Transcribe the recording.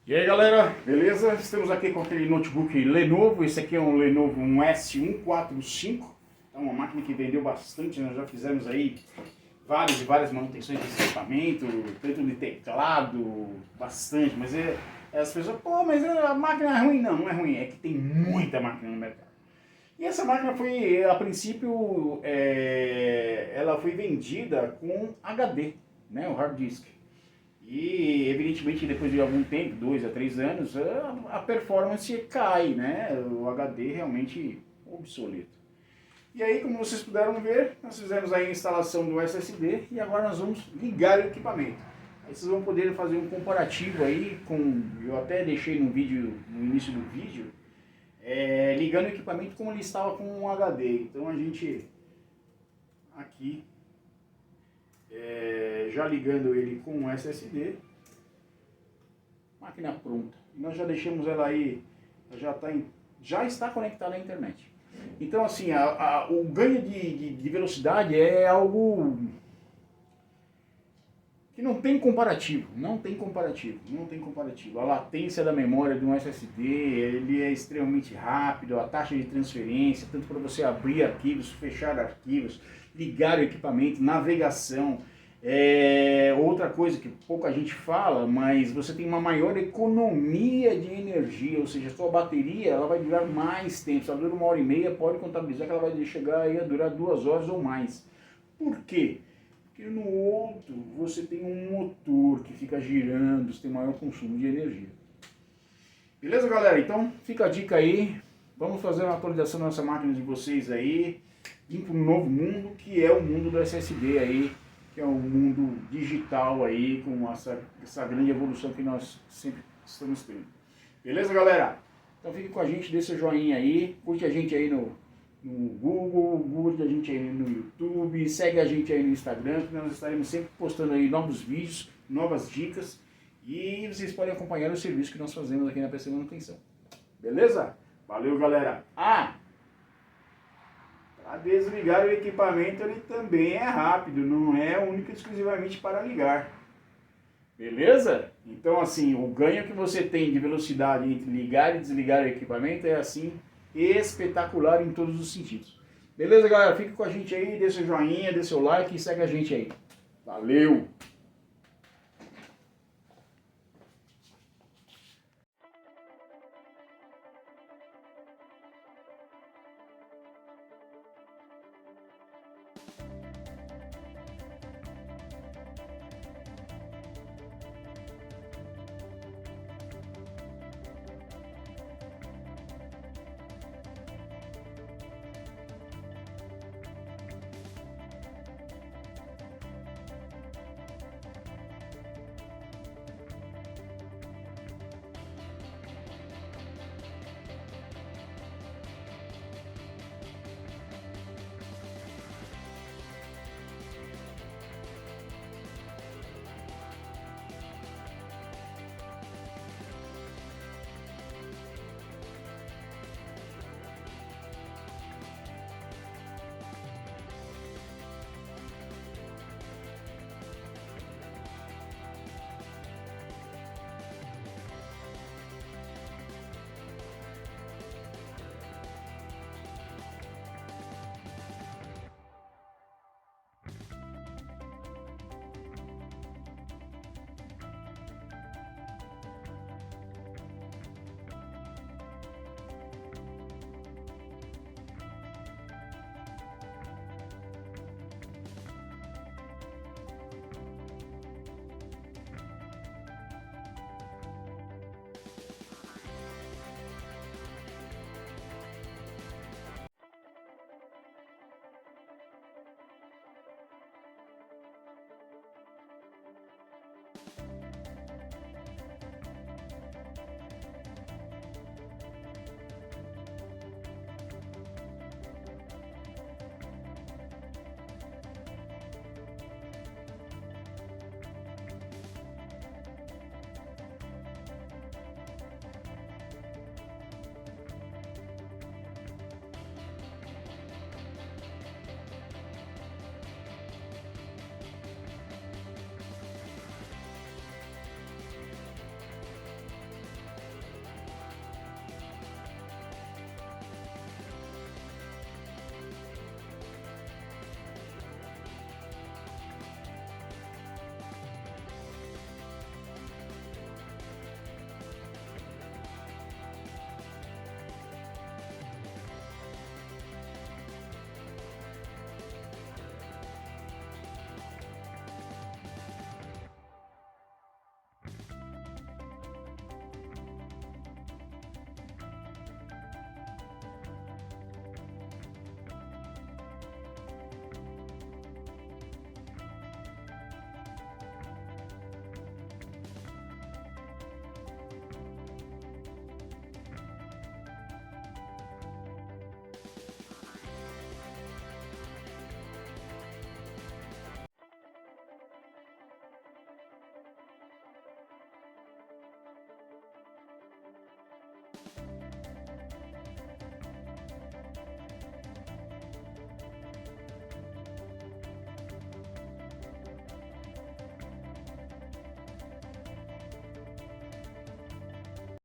E aí galera, beleza? Estamos aqui com aquele notebook Lenovo. Esse aqui é um Lenovo um S145. É uma máquina que vendeu bastante. Nós já fizemos aí várias manutenções desse equipamento, tanto de teclado, bastante. Mas as pessoas, pô, mas a máquina é ruim. Não, não é ruim, é que tem muita máquina no mercado. E essa máquina foi, a princípio, ela foi vendida com HD, né, o hard disk. E evidentemente depois de algum tempo, 2 a 3 anos, a performance cai, né? O HD realmente obsoleto. E aí, como vocês puderam ver, nós fizemos aí a instalação do SSD e agora nós vamos ligar o equipamento. Aí vocês vão poder fazer um comparativo aí com, eu até deixei no vídeo, no início do vídeo, ligando o equipamento como ele estava com um HD. Então a gente aqui já ligando ele com um SSD, máquina pronta. Nós já deixamos ela aí, já está conectada à internet. Então assim, o ganho de velocidade é algo que não tem comparativo, não tem comparativo. A latência da memória de um SSD, ele é extremamente rápido, a taxa de transferência, tanto para você abrir arquivos, fechar arquivos, ligar o equipamento, navegação. Outra coisa que pouca gente fala, mas você tem uma maior economia de energia, ou seja, a sua bateria ela vai durar mais tempo. Se ela dura 1h30, pode contabilizar que ela vai chegar aí a durar 2 horas ou mais. Por quê? Porque no outro você tem um motor que fica girando, você tem maior consumo de energia. Beleza, galera? Então fica a dica aí. Vamos fazer uma atualização da nossa máquina de vocês aí, indo para um novo mundo, que é o mundo do SSD aí, que é um mundo digital aí, com essa grande evolução que nós sempre estamos tendo. Beleza, galera? Então fique com a gente, dê seu joinha aí, curte a gente aí no Google, curte a gente aí no YouTube, segue a gente aí no Instagram, que nós estaremos sempre postando aí novos vídeos, novas dicas, e vocês podem acompanhar o serviço que nós fazemos aqui na PC Manutenção. Beleza? Valeu, galera! Para desligar o equipamento ele também é rápido, não é único e exclusivamente para ligar. Beleza? Então assim, o ganho que você tem de velocidade entre ligar e desligar o equipamento é assim, espetacular em todos os sentidos. Beleza, galera? Fique com a gente aí, dê seu joinha, dê seu like e segue a gente aí. Valeu!